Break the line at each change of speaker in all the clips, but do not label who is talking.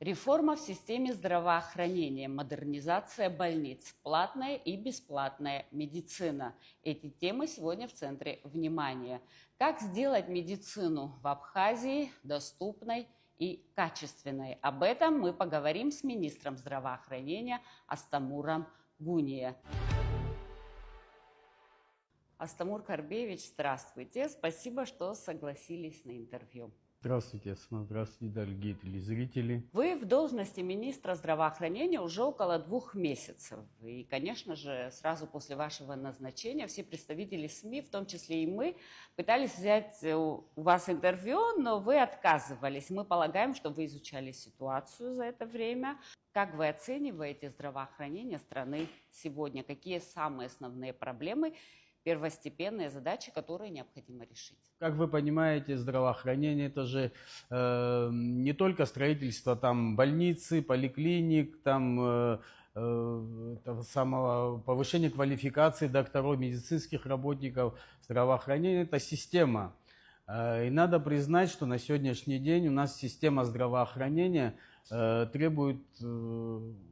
Реформа в системе здравоохранения, модернизация больниц, платная и бесплатная медицина. Эти темы сегодня в центре внимания. Как сделать медицину в Абхазии доступной и качественной? Об этом мы поговорим с министром здравоохранения Астамуром Гуния. Астамур Карбевич, здравствуйте. Спасибо, что согласились на интервью.
Здравствуйте, Асма. Здравствуйте, дорогие телезрители.
Вы в должности министра здравоохранения уже около 2 месяцев. И, конечно же, сразу после вашего назначения все представители СМИ, в том числе и мы, пытались взять у вас интервью, но вы отказывались. Мы полагаем, что вы изучали ситуацию за это время. Как вы оцениваете здравоохранение страны сегодня? Какие самые основные проблемы, первостепенные задачи, которые необходимо решить?
Как вы понимаете, здравоохранение это же не только строительство там больницы, поликлиник, там самого повышения квалификации докторов, медицинских работников. Здравоохранение это система. И надо признать, что на сегодняшний день у нас система здравоохранения требует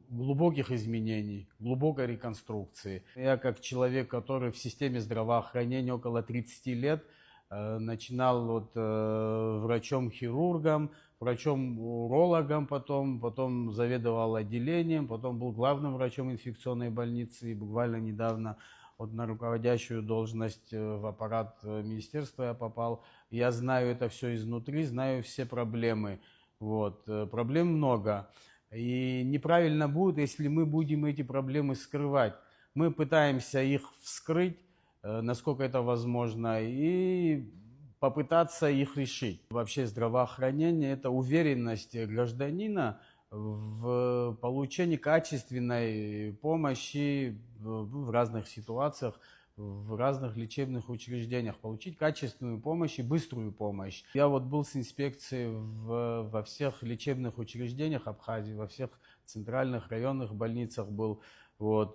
глубоких изменений, глубокой реконструкции. Я как человек, который в системе здравоохранения около 30 лет, начинал врачом-хирургом, врачом-урологом, потом заведовал отделением, потом был главным врачом инфекционной больницы и буквально недавно на руководящую должность в аппарат министерства я попал. Я знаю это все изнутри, знаю все проблемы. Проблем много. И неправильно будет, если мы будем эти проблемы скрывать. Мы пытаемся их вскрыть, насколько это возможно, и попытаться их решить. Вообще здравоохранение – это уверенность гражданина в получении качественной помощи в разных ситуациях, в разных лечебных учреждениях, получить качественную помощь и быструю помощь. Я был с инспекцией во всех лечебных учреждениях Абхазии, во всех центральных районных больницах был.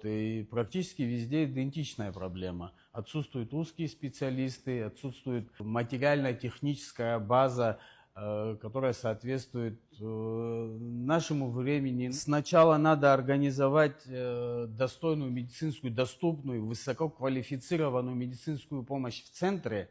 И практически везде идентичная проблема. Отсутствуют узкие специалисты, отсутствует материально-техническая база, которая соответствует нашему времени. Сначала надо организовать достойную медицинскую, доступную, высококвалифицированную медицинскую помощь в центре,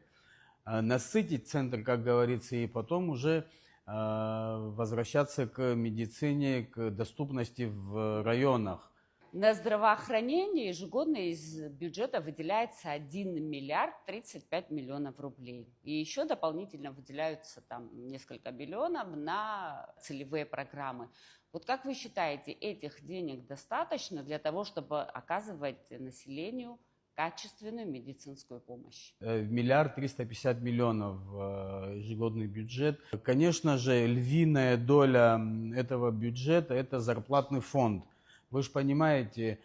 насытить центр, как говорится, и потом уже возвращаться к медицине, к доступности в районах.
На здравоохранение ежегодно из бюджета выделяется 1 миллиард 35 миллионов рублей. И еще дополнительно выделяются там несколько миллионов на целевые программы. Как вы считаете, этих денег достаточно для того, чтобы оказывать населению качественную медицинскую помощь?
1 миллиард 350 миллионов ежегодный бюджет. Конечно же, львиная доля этого бюджета – это зарплатный фонд. Вы же понимаете,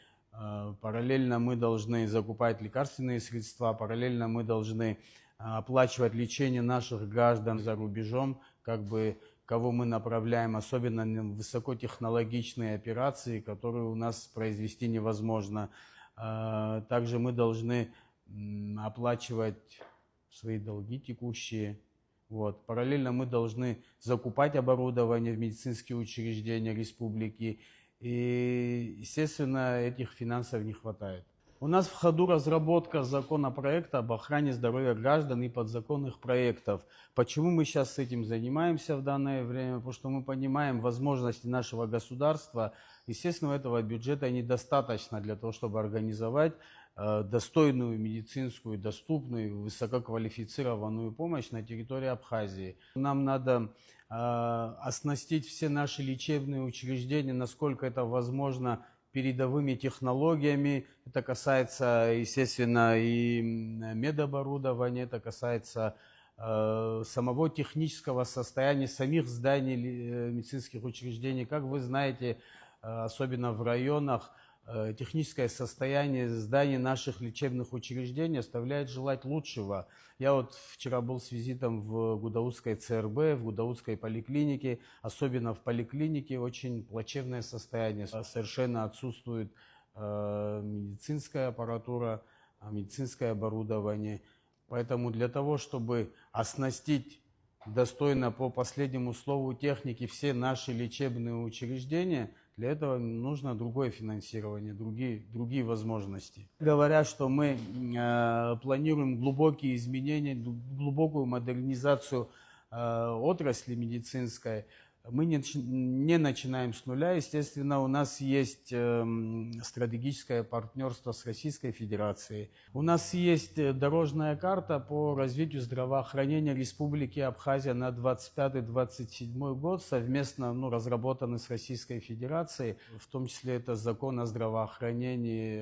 параллельно мы должны закупать лекарственные средства, параллельно мы должны оплачивать лечение наших граждан за рубежом, кого мы направляем, особенно в высокотехнологичные операции, которые у нас произвести невозможно. Также мы должны оплачивать свои долги текущие. Параллельно мы должны закупать оборудование в медицинские учреждения республики. И, естественно, этих финансов не хватает. У нас в ходу разработка законопроекта об охране здоровья граждан и подзаконных проектов. Почему мы сейчас с этим занимаемся в данное время? Потому что мы понимаем возможности нашего государства. Естественно, этого бюджета недостаточно для того, чтобы организовать достойную медицинскую, доступную, высококвалифицированную помощь на территории Абхазии. Нам надо оснастить все наши лечебные учреждения, насколько это возможно, передовыми технологиями. Это касается, естественно, и медоборудования, это касается самого технического состояния самих зданий медицинских учреждений. Как вы знаете, особенно в районах, техническое состояние зданий наших лечебных учреждений оставляет желать лучшего. Я вчера был с визитом в Гудаутской ЦРБ, в Гудаутской поликлинике. Особенно в поликлинике очень плачевное состояние. Совершенно отсутствует медицинская аппаратура, медицинское оборудование. Поэтому для того, чтобы оснастить достойно по последнему слову техники все наши лечебные учреждения, для этого нужно другое финансирование, другие возможности. Говорят, что мы планируем глубокие изменения, глубокую модернизацию отрасли медицинской. Мы не начинаем с нуля. Естественно, у нас есть стратегическое партнерство с Российской Федерацией. У нас есть дорожная карта по развитию здравоохранения Республики Абхазия на 25-27 год, совместно разработаны с Российской Федерацией. В том числе это закон о здравоохранении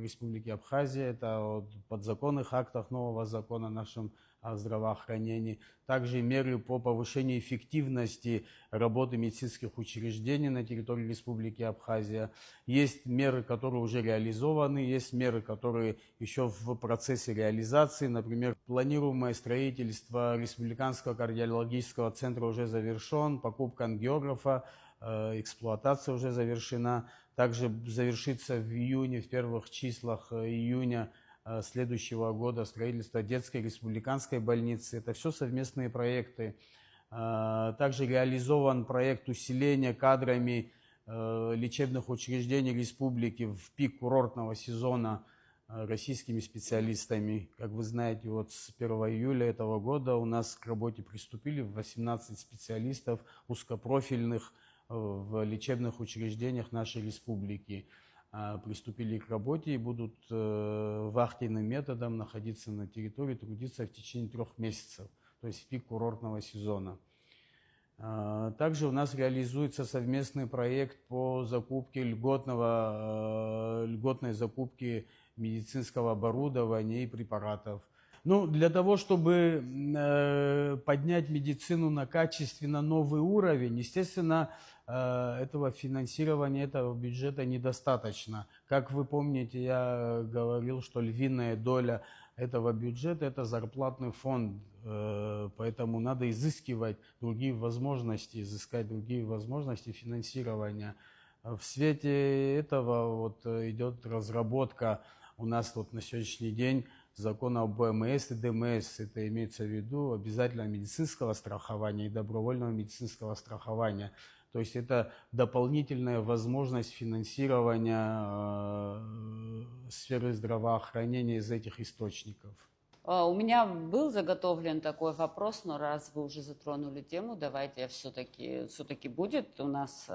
Республики Абхазия, это о подзаконных актах нового закона нашем о здравоохранении. Также меры по повышению эффективности работы медицинских учреждений на территории Республики Абхазия. Есть меры, которые уже реализованы, есть меры, которые еще в процессе реализации. Например, планируемое строительство Республиканского кардиологического центра уже завершен, покупка ангиографа, эксплуатация уже завершена. Также завершится в июне, в первых числах июня следующего года строительство детской республиканской больницы. Это все совместные проекты. Также реализован проект усиления кадрами лечебных учреждений республики в пик курортного сезона российскими специалистами. Как вы знаете, вот с 1 июля этого года у нас к работе приступили 18 специалистов узкопрофильных в лечебных учреждениях нашей республики. Приступили к работе и будут вахтенным методом находиться на территории, трудиться в течение 3 месяцев, то есть в пик курортного сезона. Также у нас реализуется совместный проект по закупке льготной закупки медицинского оборудования и препаратов. Для того, чтобы поднять медицину на качественно новый уровень, естественно, этого финансирования, этого бюджета недостаточно. Как вы помните, я говорил, что львиная доля этого бюджета – это зарплатный фонд, поэтому надо изыскать другие возможности финансирования. В свете этого идет разработка у нас на сегодняшний день закона об ОМС и ДМС, это имеется в виду обязательного медицинского страхования и добровольного медицинского страхования. То есть это дополнительная возможность финансирования сферы здравоохранения из этих источников.
У меня был заготовлен такой вопрос, но раз вы уже затронули тему, давайте все-таки будет у нас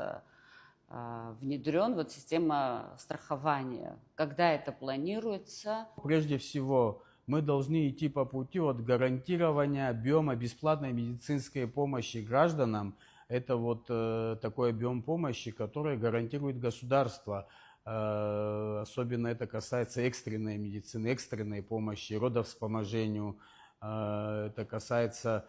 внедрен система страхования. Когда это планируется?
Прежде всего, мы должны идти по пути гарантирования объема бесплатной медицинской помощи гражданам. Это такой объем помощи, который гарантирует государство. Особенно это касается экстренной медицины, экстренной помощи, родовспоможению. Это касается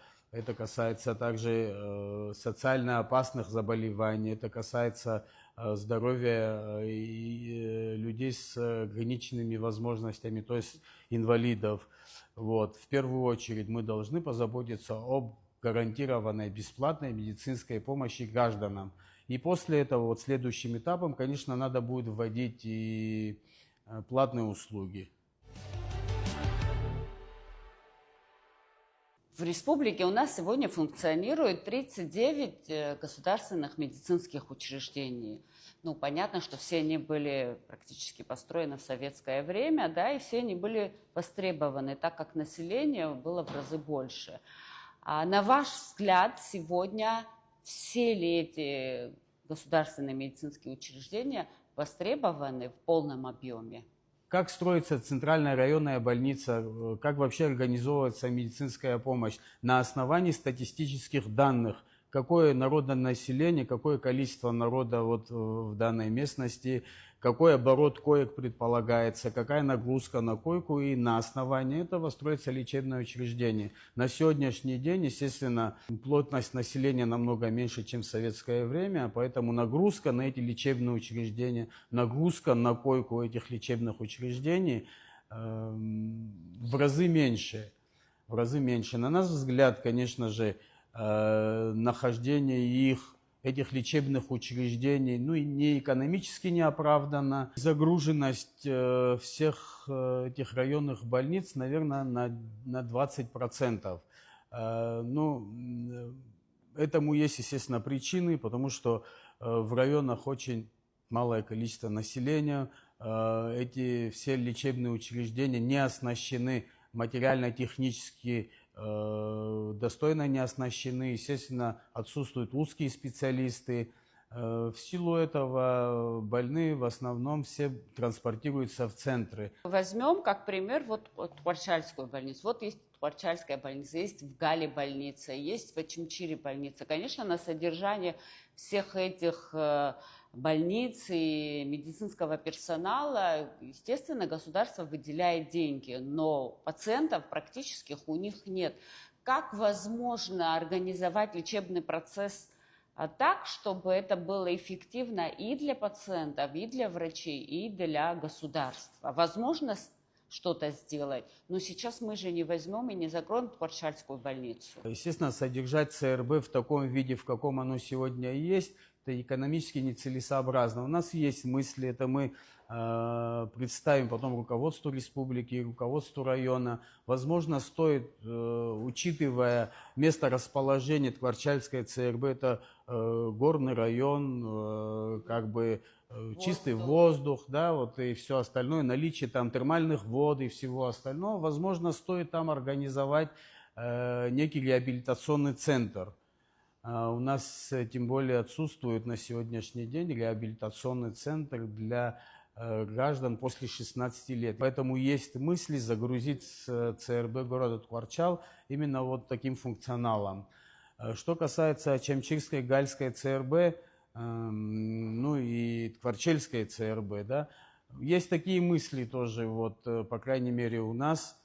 также социально опасных заболеваний, это касается здоровья людей с ограниченными возможностями, то есть инвалидов. В первую очередь мы должны позаботиться об гарантированной бесплатной медицинской помощи гражданам. И после этого следующим этапом, конечно, надо будет вводить и платные услуги.
В республике у нас сегодня функционирует 39 государственных медицинских учреждений. Понятно, что все они были практически построены в советское время, и все они были востребованы, так как население было в разы больше. А на ваш взгляд, сегодня все ли эти государственные медицинские учреждения востребованы в полном объеме?
Как строится центральная районная больница, как вообще организовывается медицинская помощь на основании статистических данных, какое народонаселение, какое количество народа в данной местности, какой оборот коек предполагается, какая нагрузка на койку, и на основании этого строится лечебное учреждение. На сегодняшний день, естественно, плотность населения намного меньше, чем в советское время, поэтому нагрузка на эти лечебные учреждения, нагрузка на койку этих лечебных учреждений в разы меньше. На наш взгляд, конечно же, нахождение этих лечебных учреждений не экономически не оправдана. Загруженность всех этих районных больниц, наверное, на 20%. Этому есть, естественно, причины, потому что в районах очень малое количество населения. Эти все лечебные учреждения не оснащены материально-технически, достойно не оснащены. Естественно, отсутствуют узкие специалисты. В силу этого больные в основном все транспортируются в центры.
Возьмем как пример вот Творчальскую больницу. Вот есть Творчальская больница, есть в Гале больница, есть в Очимчире больница. Конечно, на содержание всех этих больниц и медицинского персонала, естественно, государство выделяет деньги, но пациентов практических у них нет. Как возможно организовать лечебный процесс так, чтобы это было эффективно и для пациентов, и для врачей, и для государства? Возможно что-то сделать, но сейчас мы же не возьмем и не закроем Творчальскую больницу.
Естественно, содержать ЦРБ в таком виде, в каком оно сегодня есть, это экономически нецелесообразно. У нас есть мысли, это мы представим потом руководству республики, руководству района. Возможно, стоит, учитывая место расположения Творчальской ЦРБ, это горный район, чистый воздух, да, вот и все остальное, наличие там термальных вод и всего остального, возможно, стоит там организовать некий реабилитационный центр. У нас тем более отсутствует на сегодняшний день реабилитационный центр для граждан после 16 лет. Поэтому есть мысли загрузить ЦРБ города Творчал именно вот таким функционалом. Что касается Очамчирской, Гальской ЦРБ, ну и Творчальской ЦРБ, да, есть такие мысли тоже, вот, по крайней мере, у нас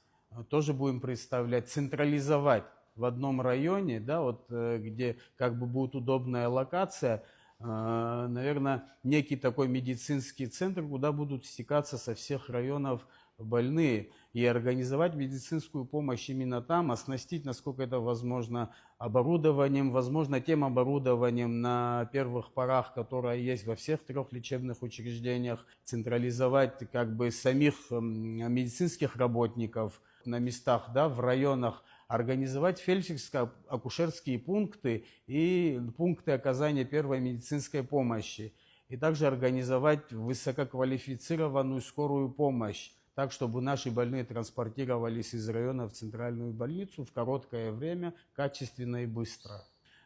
тоже будем представлять, централизовать в одном районе, да, вот, где как бы будет удобная локация, наверное, некий такой медицинский центр, куда будут стекаться со всех районов больные, и организовать медицинскую помощь именно там, оснастить, насколько это возможно, оборудованием, возможно, тем оборудованием на первых порах, которое есть во всех 3 лечебных учреждениях, централизовать как бы самих медицинских работников на местах, да, в районах, организовать фельдшерско-акушерские пункты и пункты оказания первой медицинской помощи. И также организовать высококвалифицированную скорую помощь, так, чтобы наши больные транспортировались из района в центральную больницу в короткое время, качественно и быстро.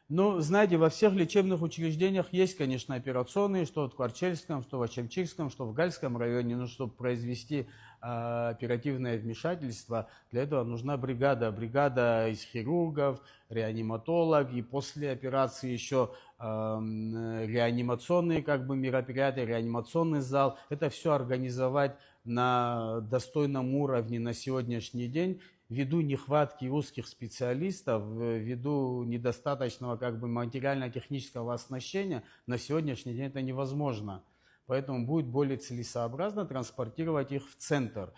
Но, знаете, во всех лечебных учреждениях есть, конечно, операционные, что в Творчальском, что в Очамчирском, что в Гальском районе, но чтобы произвести оперативное вмешательство, для этого нужна бригада из хирургов, реаниматолог, и после операции еще реанимационные как бы мероприятия, реанимационный зал. Это все организовать на достойном уровне на сегодняшний день, ввиду нехватки узких специалистов, ввиду недостаточного как бы материально-технического оснащения, на сегодняшний день это невозможно. Поэтому будет более целесообразно транспортировать их в центр.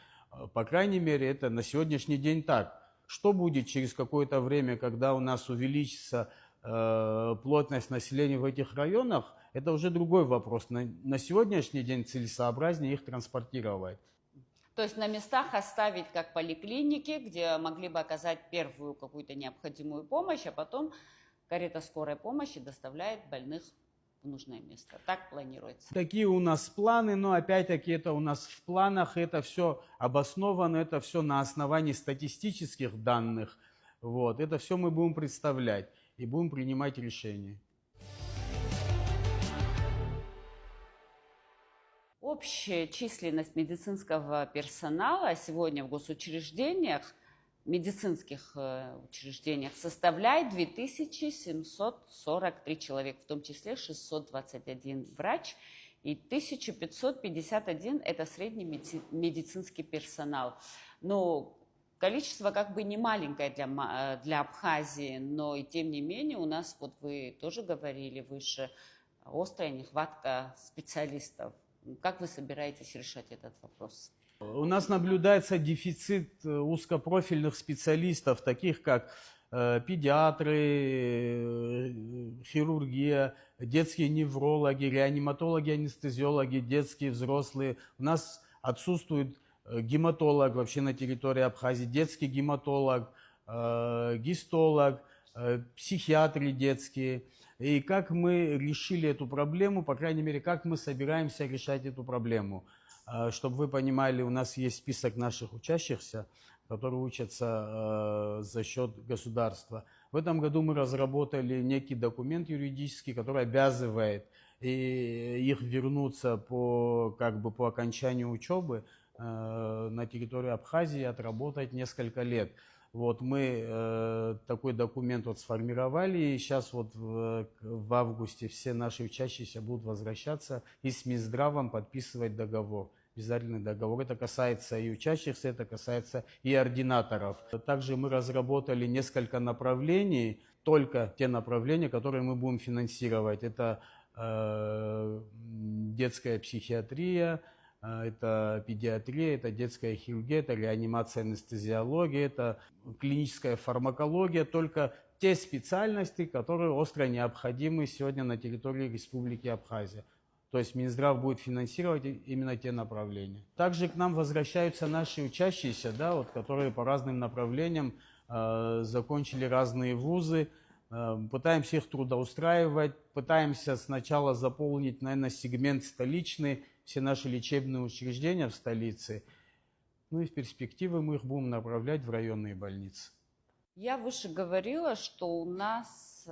По крайней мере, это на сегодняшний день так. Что будет через какое-то время, когда у нас увеличится плотность населения в этих районах, это уже другой вопрос. На сегодняшний день целесообразнее их транспортировать.
То есть на местах оставить как поликлиники, где могли бы оказать первую какую-то необходимую помощь, а потом карета скорой помощи доставляет больных в нужное место. Так планируется.
Такие у нас планы, но опять-таки это у нас в планах, это все обосновано, это все на основании статистических данных. Вот. Это все мы будем представлять и будем принимать решения.
Общая численность медицинского персонала сегодня в госучреждениях, медицинских учреждениях составляет 2743 человека, в том числе 621 врач и 1551 это средний медицинский персонал. Но количество как бы не маленькое для Абхазии, но и тем не менее у нас, вот вы тоже говорили выше, острая нехватка специалистов. Как вы собираетесь решать этот вопрос?
У нас наблюдается дефицит узкопрофильных специалистов, таких как педиатры, хирургия, детские неврологи, реаниматологи, анестезиологи, детские, взрослые. У нас отсутствует гематолог вообще на территории Абхазии, детский гематолог. гистолог, психиатры детские. И как мы решили эту проблему, по крайней мере, как мы собираемся решать эту проблему. Чтобы вы понимали, у нас есть список наших учащихся, которые учатся за счет государства. В этом году мы разработали некий документ юридический, который обязывает их вернуться по окончанию учебы на территории Абхазии, отработать несколько лет. Вот мы такой документ сформировали, и сейчас в августе все наши учащиеся будут возвращаться и с Минздравом подписывать договор, обязательный договор. Это касается и учащихся, это касается и ординаторов. Также мы разработали несколько направлений, только те направления, которые мы будем финансировать. Это детская психиатрия, это педиатрия, это детская хирургия, это реанимация, анестезиология, это клиническая фармакология, только те специальности, которые остро необходимы сегодня на территории Республики Абхазия. То есть Минздрав будет финансировать именно те направления. Также к нам возвращаются наши учащиеся, которые по разным направлениям закончили разные вузы. Пытаемся их трудоустраивать, пытаемся сначала заполнить, наверное, сегмент столичный, все наши лечебные учреждения в столице. Ну и в перспективе мы их будем направлять в районные больницы.
Я выше говорила, что у нас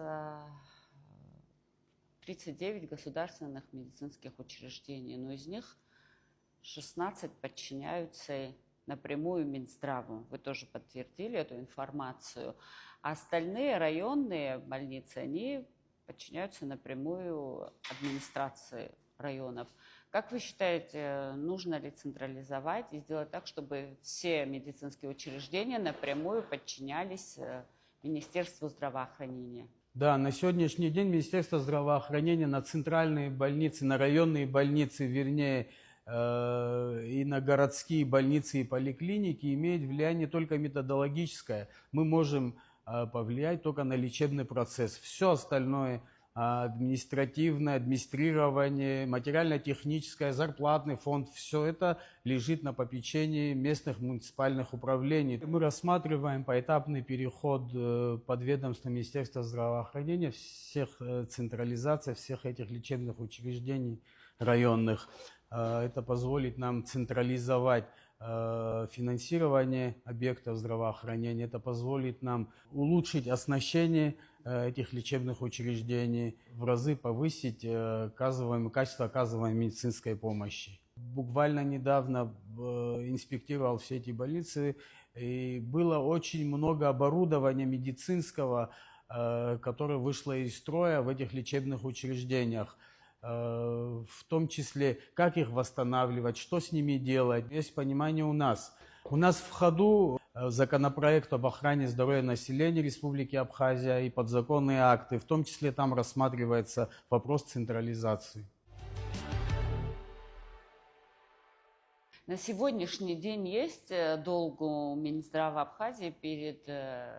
39 государственных медицинских учреждений, но из них 16 подчиняются напрямую Минздраву. Вы тоже подтвердили эту информацию. А остальные районные больницы, они подчиняются напрямую администрации районов. Как вы считаете, нужно ли централизовать и сделать так, чтобы все медицинские учреждения напрямую подчинялись Министерству здравоохранения?
Да, на сегодняшний день Министерство здравоохранения на центральные больницы, на районные больницы, вернее, и на городские больницы и поликлиники имеет влияние только методологическое. Мы можем повлиять только на лечебный процесс. Все остальное административное, администрирование, материально-техническое, зарплатный фонд, все это лежит на попечении местных муниципальных управлений. Мы рассматриваем поэтапный переход под ведомство Министерства здравоохранения, централизация всех этих лечебных учреждений районных. Это позволит нам централизовать финансирование объектов здравоохранения, это позволит нам улучшить оснащение этих лечебных учреждений, в разы повысить качество оказываемой медицинской помощи. Буквально недавно инспектировал все эти больницы, и было очень много оборудования медицинского, которое вышло из строя в этих лечебных учреждениях. В том числе, как их восстанавливать, что с ними делать. Есть понимание у нас. У нас в ходу законопроект об охране здоровья населения Республики Абхазия и подзаконные акты. В том числе там рассматривается вопрос централизации.
На сегодняшний день есть долг у Минздрава Абхазии перед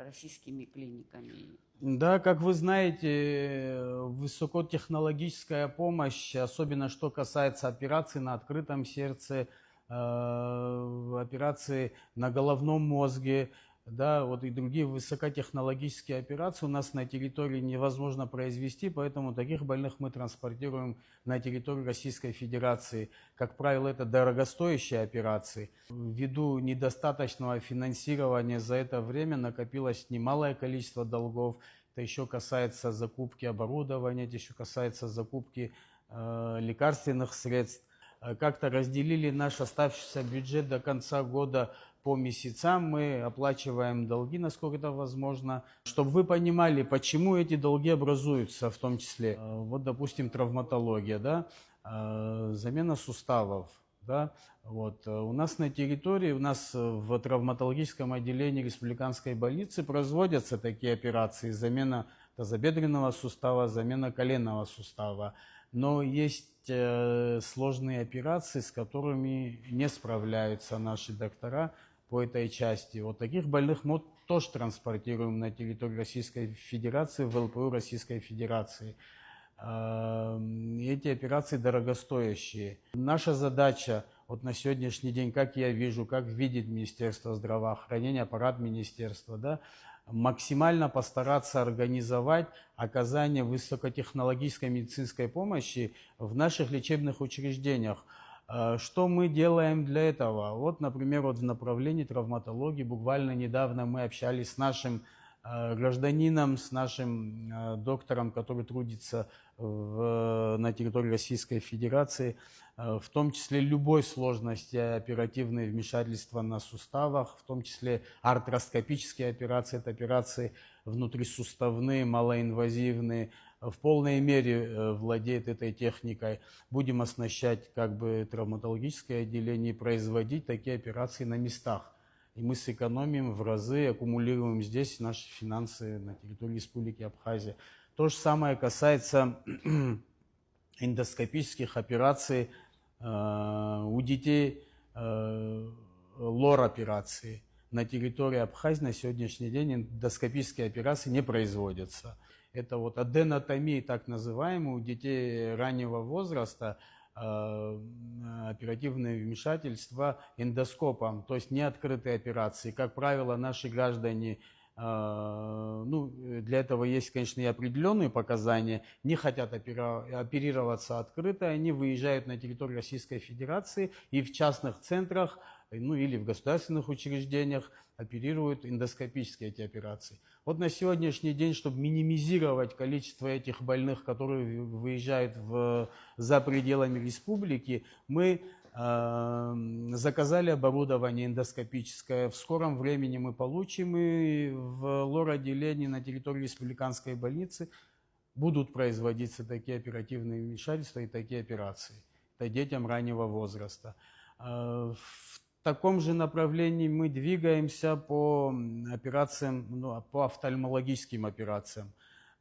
российскими клиниками?
Да, как вы знаете, высокотехнологическая помощь, особенно что касается операций на открытом сердце, операции на головном мозге, да, и другие высокотехнологические операции у нас на территории невозможно произвести, поэтому таких больных мы транспортируем на территорию Российской Федерации. Как правило, это дорогостоящие операции. Ввиду недостаточного финансирования за это время накопилось немалое количество долгов. Это еще касается закупки оборудования, это еще касается закупки лекарственных средств. Как-то разделили наш оставшийся бюджет до конца года по месяцам, мы оплачиваем долги, насколько это возможно. Чтобы вы понимали, почему эти долги образуются, в том числе, допустим, травматология, да, замена суставов. Да, у нас на территории, у нас в травматологическом отделении республиканской больницы производятся такие операции, замена тазобедренного сустава, замена коленного сустава. Но есть сложные операции, с которыми не справляются наши доктора по этой части. Таких больных мы тоже транспортируем на территорию Российской Федерации, в ЛПУ Российской Федерации. Эти операции дорогостоящие. Наша задача на сегодняшний день, как я вижу, как видит Министерство здравоохранения, аппарат министерства, да, максимально постараться организовать оказание высокотехнологической медицинской помощи в наших лечебных учреждениях. Что мы делаем для этого? Вот, например, вот в направлении травматологии буквально недавно мы общались с нашим гражданином, с нашим доктором, который трудится на территории Российской Федерации, в том числе любой сложности оперативные вмешательства на суставах, в том числе артроскопические операции, это операции внутрисуставные, малоинвазивные, в полной мере владеет этой техникой. Будем оснащать как бы травматологическое отделение и производить такие операции на местах. И мы сэкономим в разы, аккумулируем здесь наши финансы на территории Республики Абхазия. То же самое касается эндоскопических операций у детей, лор-операции. На территории Абхазии на сегодняшний день эндоскопические операции не производятся. Это вот аденотомия, так называемая, у детей раннего возраста, оперативное вмешательство эндоскопом, то есть неоткрытые операции. Как правило, наши граждане, ну, для этого есть, конечно, и определенные показания, не хотят оперироваться открыто, они выезжают на территорию Российской Федерации и в частных центрах, ну или в государственных учреждениях оперируют эндоскопически эти операции. Вот на сегодняшний день, чтобы минимизировать количество этих больных, которые выезжают за пределами республики, мы заказали оборудование эндоскопическое. В скором времени мы получим, и в лор-отделении на территории республиканской больницы будут производиться такие оперативные вмешательства и такие операции. Это детям раннего возраста. В таком же направлении мы двигаемся по операциям, ну, по офтальмологическим операциям.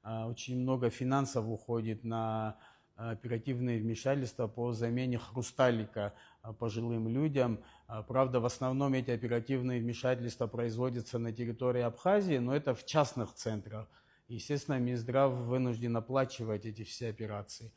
Очень много финансов уходит на оперативные вмешательства по замене хрусталика пожилым людям. Правда, в основном эти оперативные вмешательства производятся на территории Абхазии, но это в частных центрах. Естественно, Минздрав вынужден оплачивать эти все операции.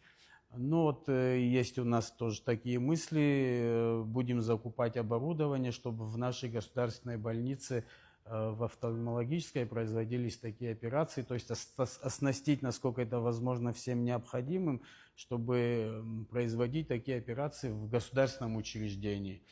Ну вот есть у нас тоже такие мысли. Будем закупать оборудование, чтобы в нашей государственной больнице в офтальмологической производились такие операции, то есть оснастить, насколько это возможно, всем необходимым, чтобы производить такие операции в государственном учреждении.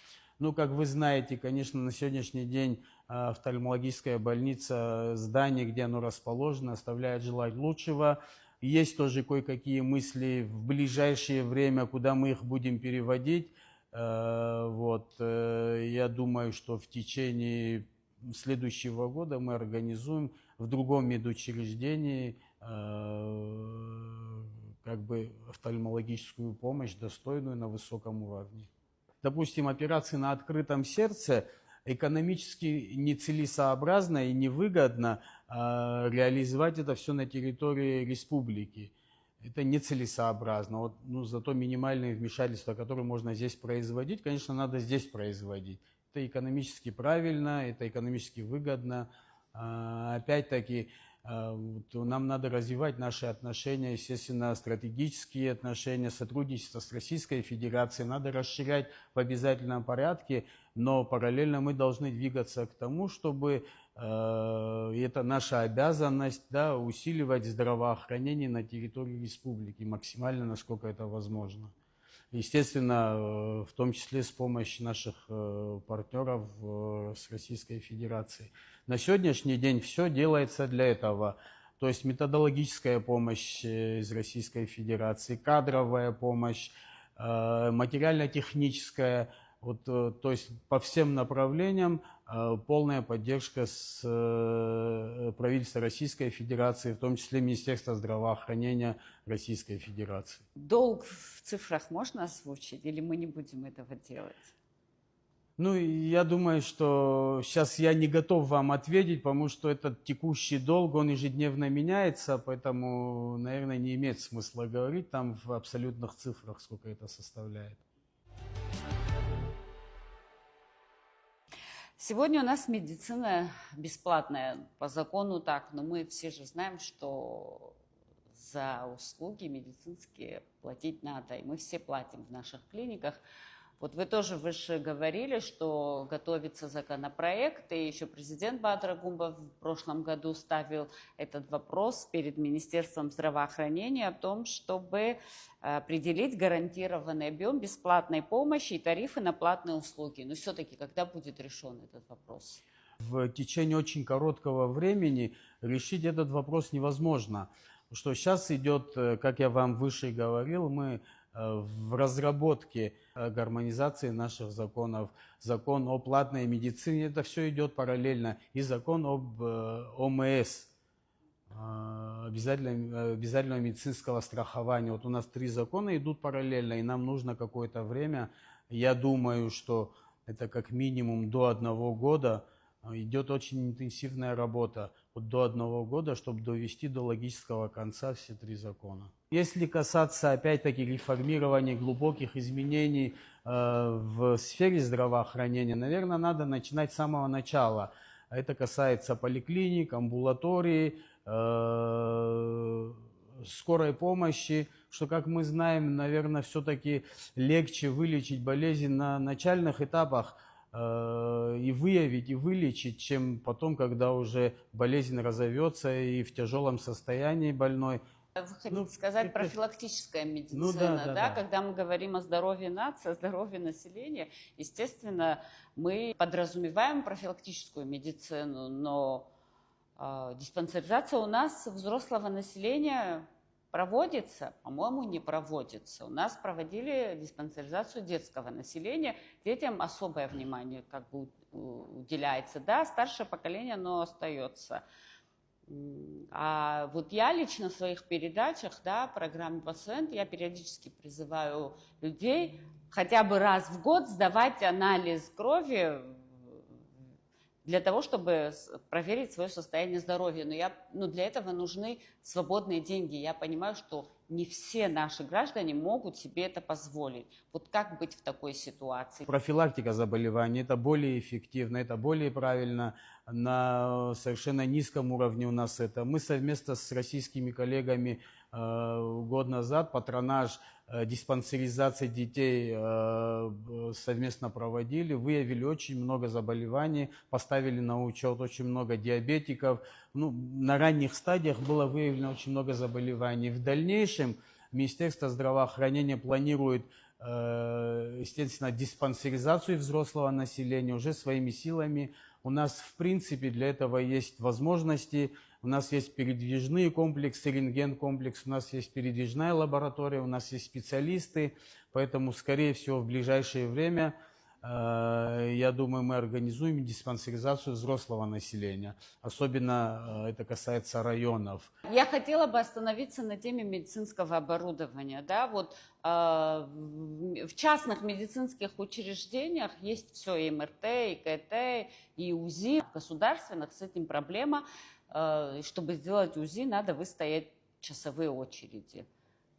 Ну, как вы знаете, конечно, на сегодняшний день офтальмологическая больница, здание, где оно расположено, оставляет желать лучшего. Есть тоже кое-какие мысли в ближайшее время, куда мы их будем переводить. Вот. Я думаю, что в течение следующего года мы организуем в другом медучреждении как бы офтальмологическую помощь, достойную на высоком уровне. Допустим, операции на открытом сердце экономически нецелесообразно и невыгодно реализовать это все на территории республики. Это нецелесообразно. Вот, ну, зато минимальные вмешательства, которые можно здесь производить, конечно, надо здесь производить. Это экономически правильно, это экономически выгодно. Опять-таки, нам надо развивать наши отношения, естественно, стратегические отношения, сотрудничество с Российской Федерацией. Надо расширять в обязательном порядке, но параллельно мы должны двигаться к тому, чтобы, это наша обязанность, да, усиливать здравоохранение на территории республики максимально, насколько это возможно. Естественно, в том числе с помощью наших партнеров с Российской Федерацией. На сегодняшний день все делается для этого. То есть методологическая помощь из Российской Федерации, кадровая помощь, материально-техническая, вот, то есть по всем направлениям полная поддержка с правительства Российской Федерации, в том числе Министерства здравоохранения Российской Федерации.
Долг в цифрах можно озвучить или мы не будем этого делать?
Ну, я думаю, что сейчас я не готов вам ответить, потому что этот текущий долг, он ежедневно меняется, поэтому, наверное, не имеет смысла говорить там в абсолютных цифрах, сколько это составляет.
Сегодня у нас медицина бесплатная, по закону так, но мы все же знаем, что за услуги медицинские платить надо, и мы все платим в наших клиниках. Вот вы тоже выше говорили, что готовится законопроект, и еще президент Баатыр Агумбов в прошлом году ставил этот вопрос перед Министерством здравоохранения о том, чтобы определить гарантированный объем бесплатной помощи и тарифы на платные услуги. Но все-таки когда будет решен этот вопрос?
В течение очень короткого времени решить этот вопрос невозможно. Что сейчас идет, как я вам выше говорил, мы в разработке гармонизации наших законов, закон о платной медицине, это все идет параллельно, и закон об ОМС, обязательного медицинского страхования. Вот у нас 3 закона идут параллельно, и нам нужно какое-то время. Я думаю, что это как минимум до 1 года идет очень интенсивная работа. Вот до 1 года, чтобы довести до логического конца все 3 закона. Если касаться, опять-таки, реформирования, глубоких изменений в сфере здравоохранения, наверное, надо начинать с самого начала. Это касается поликлиник, амбулаторий, скорой помощи, что, как мы знаем, наверное, все-таки легче вылечить болезнь на начальных этапах и выявить, и вылечить, чем потом, когда уже болезнь разовьется и в тяжелом состоянии больной.
Вы хотите сказать профилактическая медицина,
да.
Когда мы говорим о здоровье нации, о здоровье населения, естественно, мы подразумеваем профилактическую медицину, но диспансеризация у нас взрослого населения проводится, по-моему, не проводится. У нас проводили диспансеризацию детского населения, детям особое внимание как бы уделяется, да, старшее поколение, оно остается. А вот я лично в своих передачах, да, программе «Пациент», я периодически призываю людей хотя бы раз в год сдавать анализ крови для того, чтобы проверить свое состояние здоровья. Но для этого нужны свободные деньги. Я понимаю, что не все наши граждане могут себе это позволить. Вот как быть в такой ситуации?
Профилактика заболеваний – это более эффективно, это более правильно. На совершенно низком уровне у нас это. Мы совместно с российскими коллегами год назад патронаж диспансеризации детей совместно проводили, выявили очень много заболеваний, поставили на учет очень много диабетиков. На ранних стадиях было выявлено очень много заболеваний. В дальнейшем Министерство здравоохранения планирует, естественно, диспансеризацию взрослого населения уже своими силами. У нас, в принципе, для этого есть возможности. У нас есть передвижные комплексы, рентген-комплекс, у нас есть передвижная лаборатория, у нас есть специалисты. Поэтому, скорее всего, в ближайшее время, я думаю, мы организуем диспансеризацию взрослого населения. Особенно это касается районов.
Я хотела бы остановиться на теме медицинского оборудования. Да? Вот, в частных медицинских учреждениях есть все, и МРТ, и КТ, и УЗИ. В государственных с этим проблема. Чтобы сделать УЗИ, надо выстоять часовые очереди.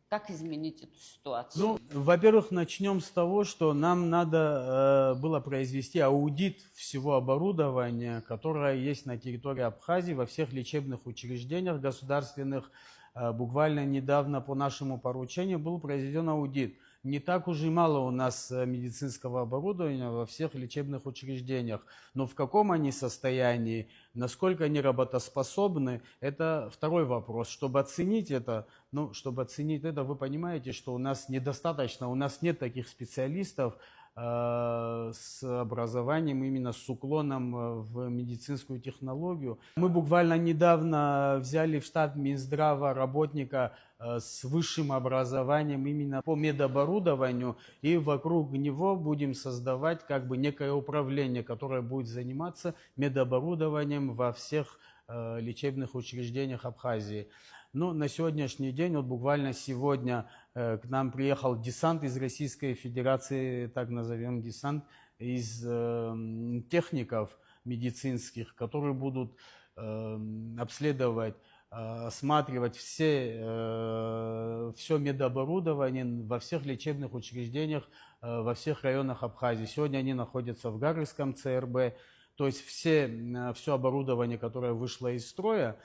Как изменить эту ситуацию?
Во-первых, начнем с того, что нам надо было произвести аудит всего оборудования, которое есть на территории Абхазии во всех лечебных учреждениях государственных. Буквально недавно по нашему поручению был произведен аудит. Не так уж и мало у нас медицинского оборудования во всех лечебных учреждениях. Но в каком они состоянии, насколько они работоспособны, это второй вопрос. Чтобы оценить это, вы понимаете, что у нас недостаточно, у нас нет таких специалистов с образованием, именно с уклоном в медицинскую технологию. Мы буквально недавно взяли в штат Минздрава работника с высшим образованием именно по медоборудованию, и вокруг него будем создавать как бы некое управление, которое будет заниматься медоборудованием во всех лечебных учреждениях Абхазии. На сегодняшний день, вот буквально сегодня к нам приехал десант из Российской Федерации, так назовем десант, из техников медицинских, которые будут обследовать, осматривать все медоборудование во всех лечебных учреждениях, во всех районах Абхазии. Сегодня они находятся в Гарьевском ЦРБ, то есть все оборудование, которое вышло из строя,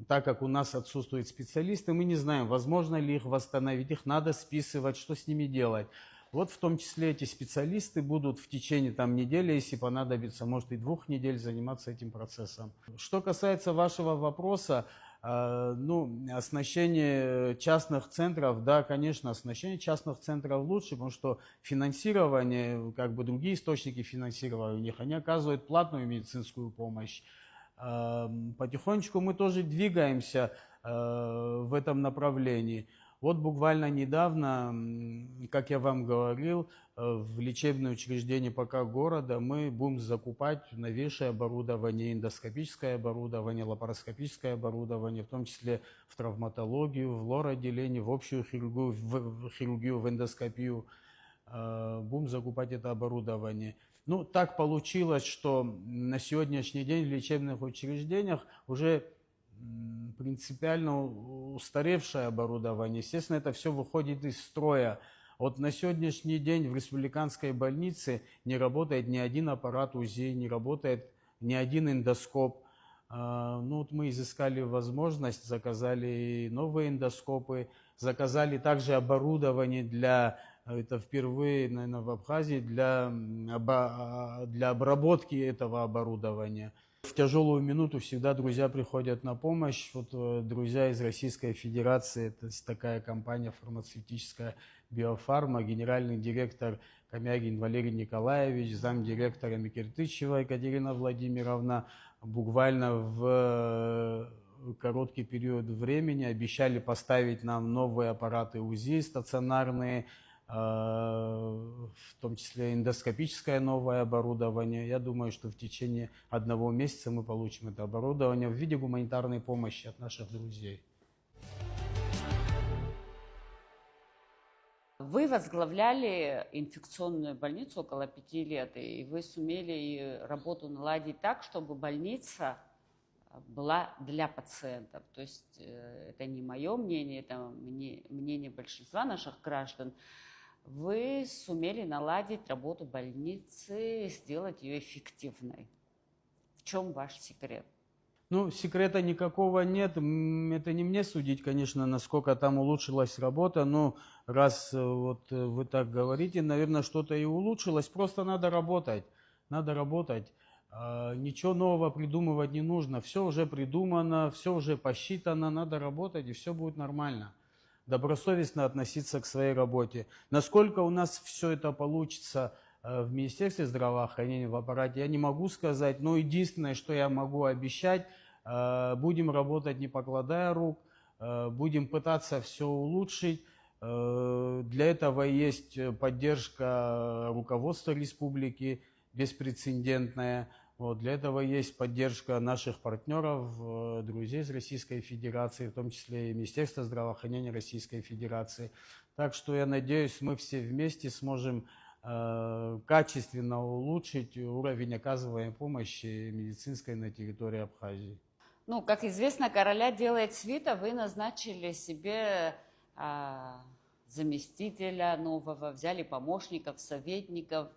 так как у нас отсутствуют специалисты, мы не знаем, возможно ли их восстановить, их надо списывать, что с ними делать. Вот в том числе эти специалисты будут в течение там недели, если понадобится, может и 2 недель заниматься этим процессом. Что касается вашего вопроса, ну, оснащение частных центров, да, конечно, оснащение частных центров лучше, потому что финансирование, как бы другие источники финансирования у них, они оказывают платную медицинскую помощь. Потихонечку мы тоже двигаемся в этом направлении. Вот буквально недавно, как я вам говорил, в лечебное учреждение пока города мы будем закупать новейшее оборудование, эндоскопическое оборудование, лапароскопическое оборудование, в том числе в травматологию, в лор-отделение, в общую хирургию, в эндоскопию. Будем закупать это оборудование. Ну, так получилось, что на сегодняшний день в лечебных учреждениях уже принципиально устаревшее оборудование. Естественно, это все выходит из строя. Вот на сегодняшний день в республиканской больнице не работает ни один аппарат УЗИ, не работает ни один эндоскоп. Ну, вот мы изыскали возможность, заказали новые эндоскопы, заказали также оборудование для, это впервые, наверное, в Абхазии, для обработки этого оборудования. В тяжелую минуту всегда друзья приходят на помощь. Вот друзья из Российской Федерации, это такая компания фармацевтическая «Биофарма», генеральный директор Комягин Валерий Николаевич, замдиректора Микертычева Екатерина Владимировна, буквально в короткий период времени обещали поставить нам новые аппараты УЗИ стационарные, в том числе эндоскопическое новое оборудование. Я думаю, что в течение 1 месяца мы получим это оборудование в виде гуманитарной помощи от наших друзей.
Вы возглавляли инфекционную больницу около 5 лет, и вы сумели работу наладить так, чтобы больница была для пациентов. То есть это не мое мнение, это мнение большинства наших граждан. Вы сумели наладить работу больницы, сделать ее эффективной. В чем ваш секрет?
Ну, секрета никакого нет. Это не мне судить, конечно, насколько там улучшилась работа. Но раз вот вы так говорите, наверное, что-то и улучшилось. Просто надо работать. Надо работать. Ничего нового придумывать не нужно. Все уже придумано, все уже посчитано. Надо работать, и все будет нормально. Добросовестно относиться к своей работе. Насколько у нас все это получится в Министерстве здравоохранения, в аппарате, я не могу сказать, но единственное, что я могу обещать, будем работать не покладая рук, будем пытаться все улучшить. Для этого есть поддержка руководства республики, беспрецедентная. Вот, для этого есть поддержка наших партнеров, друзей из Российской Федерации, в том числе и Министерства здравоохранения Российской Федерации. Так что я надеюсь, мы все вместе сможем качественно улучшить уровень оказываемой помощи медицинской на территории Абхазии.
Ну, как известно, короля делает свита. Вы назначили себе заместителя нового, взяли помощников, советников.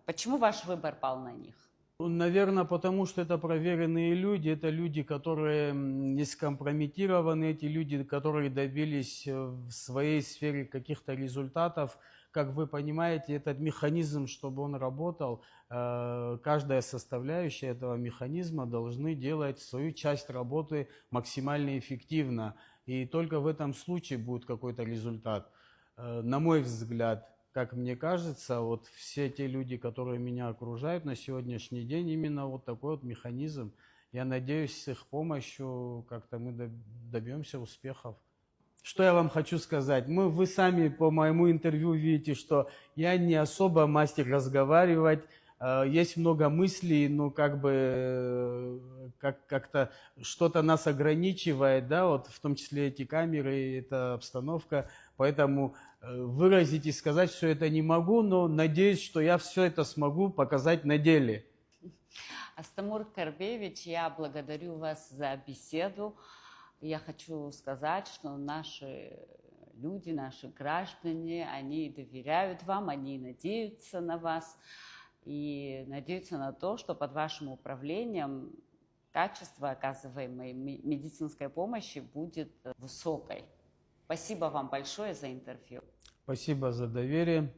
Почему ваш выбор пал на них?
Наверное, потому что это проверенные люди, это люди, которые не скомпрометированы, эти люди, которые добились в своей сфере каких-то результатов. Как вы понимаете, этот механизм, чтобы он работал, каждая составляющая этого механизма должны делать свою часть работы максимально эффективно. И только в этом случае будет какой-то результат. На мой взгляд, как мне кажется, вот все те люди, которые меня окружают на сегодняшний день, именно вот такой вот механизм. Я надеюсь, с их помощью как-то мы добьемся успехов. Что я вам хочу сказать? Вы сами по моему интервью видите, что я не особо мастер разговаривать. Есть много мыслей, но как бы как-то что-то нас ограничивает, да, вот в том числе эти камеры, эта обстановка. Поэтому выразить и сказать все это не могу, но надеюсь, что я все это смогу показать на деле.
Астамур Карбевич, я благодарю вас за беседу. Я хочу сказать, что наши люди, наши граждане, они доверяют вам, они надеются на вас и надеются на то, что под вашим управлением качество оказываемой медицинской помощи будет высокой. Спасибо вам большое за интервью.
Спасибо за доверие.